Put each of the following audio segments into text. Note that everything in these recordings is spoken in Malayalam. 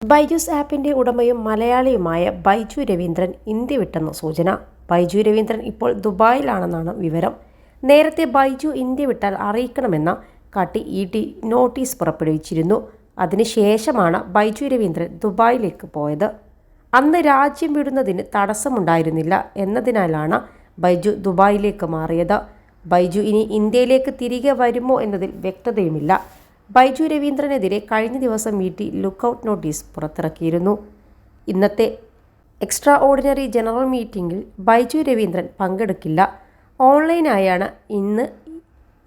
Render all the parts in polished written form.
ബൈജൂസ് ആപ്പിന്റെ ഉടമയും മലയാളിയുമായ ബൈജു രവീന്ദ്രൻ ഇന്ത്യ വിട്ടെന്ന സൂചന. ബൈജു രവീന്ദ്രൻ ഇപ്പോൾ ദുബായിലാണെന്നാണ് വിവരം. നേരത്തെ ബൈജു ഇന്ത്യ വിട്ടാൽ അറിയിക്കണമെന്ന കാട്ടി ED നോട്ടീസ് പുറപ്പെടുവിച്ചിരുന്നു. അതിനുശേഷമാണ് ബൈജു രവീന്ദ്രൻ ദുബായിലേക്ക് പോയത്. അന്ന് രാജ്യം വിടുന്നതിന് തടസ്സമുണ്ടായിരുന്നില്ല എന്നതിനാലാണ് ബൈജു ദുബായിലേക്ക് മാറിയത്. ബൈജു ഇനി ഇന്ത്യയിലേക്ക് തിരികെ വരുമോ എന്നതിൽ വ്യക്തതയുമില്ല. ബൈജു രവീന്ദ്രനെതിരെ കഴിഞ്ഞ ദിവസം ED ലുക്കൌട്ട് നോട്ടീസ് പുറത്തിറക്കിയിരുന്നു. ഇന്നത്തെ എക്സ്ട്രാ ഓർഡിനറി ജനറൽ മീറ്റിംഗിൽ ബൈജു രവീന്ദ്രൻ പങ്കെടുക്കില്ല. ഓൺലൈനായാണ് ഇന്ന്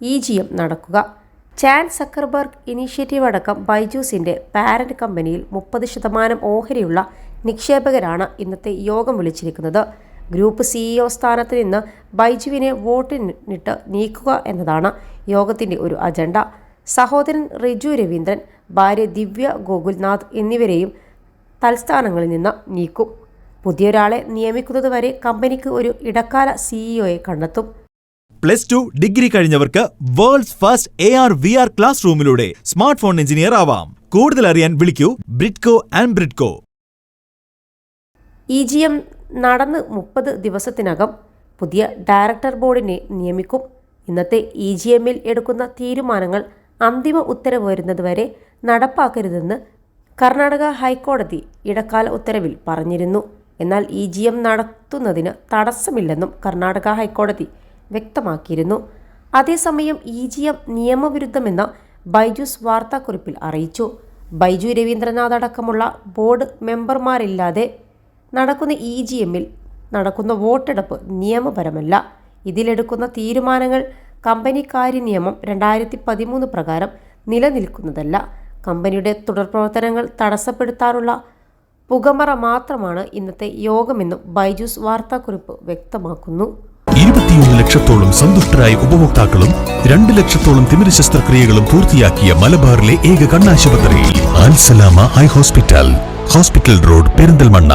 EGM നടക്കുക. ചാൻ സക്കർബർഗ് ഇനീഷ്യേറ്റീവ് അടക്കം ബൈജൂസിൻ്റെ പാരന്റ് കമ്പനിയിൽ 30% ഓഹരിയുള്ള നിക്ഷേപകരാണ് ഇന്നത്തെ യോഗം വിളിച്ചിരിക്കുന്നത്. ഗ്രൂപ്പ് CEO സ്ഥാനത്ത് നിന്ന് ബൈജുവിനെ വോട്ടിനിട്ട് നീക്കുക എന്നതാണ് യോഗത്തിൻ്റെ ഒരു അജണ്ട. സഹോദരൻ റിജു രവീന്ദ്രൻ, ഭാര്യ ദിവ്യ ഗോകുൽനാഥ് എന്നിവരെയും തൽസ്ഥാനങ്ങളിൽ നിന്ന് നീക്കും. പുതിയൊരാളെ നിയമിക്കുന്നതുവരെ കമ്പനിക്ക് ഒരു ഇടക്കാല CEOയെ കണ്ടെത്തും. +2 ഡിഗ്രി കഴിഞ്ഞവർക്ക് വേൾഡ്സ് ഫസ്റ്റ് AR/VR ക്ലാസ് റൂമിലൂടെ സ്മാർട്ട് ഫോൺ എഞ്ചിനീയർ ആവാം. കൂടുതൽ അറിയാൻ വിളിക്കൂ ബ്രിഡ്കോ ആൻഡ് ബ്രിഡ്കോ. EGM നടന്ന് 30 ദിവസത്തിനകം പുതിയ ഡയറക്ടർ ബോർഡിനെ നിയമിക്കും. ഇന്നത്തെ EGMൽ എടുക്കുന്ന തീരുമാനങ്ങൾ അന്തിമ ഉത്തരവ് വരുന്നതുവരെ നടപ്പാക്കരുതെന്ന് കർണാടക ഹൈക്കോടതി ഇടക്കാല ഉത്തരവിൽ പറഞ്ഞിരുന്നു. എന്നാൽ EGM നടത്തുന്നതിന് തടസ്സമില്ലെന്നും കർണാടക ഹൈക്കോടതി വ്യക്തമാക്കിയിരുന്നു. അതേസമയം EGM നിയമവിരുദ്ധമെന്ന് ബൈജൂസ് വാർത്താക്കുറിപ്പിൽ അറിയിച്ചു. ബൈജു രവീന്ദ്രനാഥ് അടക്കമുള്ള ബോർഡ് മെമ്പർമാരില്ലാതെ നടക്കുന്ന EGMൽ നടക്കുന്ന വോട്ടെടുപ്പ് നിയമപരമല്ല. ഇതിലെടുക്കുന്ന തീരുമാനങ്ങൾ കമ്പനി കാര്യനിയമം 2013 പ്രകാരം നിലനിൽക്കുന്നതല്ല. കമ്പനിയുടെ തുടർപ്രവർത്തനങ്ങൾ തടസ്സപ്പെടുത്താനുള്ള പുകമറ മാത്രമാണ് ഇന്നത്തെ യോഗമെന്നും ബൈജൂസ് വാർത്താക്കുറിപ്പ് വ്യക്തമാക്കുന്നു. 21 ലക്ഷത്തോളം സന്തുഷ്ടരായ ഉപഭോക്താക്കളും 2 ലക്ഷത്തോളം തിമിര ശസ്ത്രക്രിയകളും പൂർത്തിയാക്കിയ മലബാറിലെ ഏക കണ്ണാശുപത്രി അൽ സലാമ ഹൈ ഹോസ്പിറ്റൽ റോഡ്, പെരിന്തൽമണ്ണ.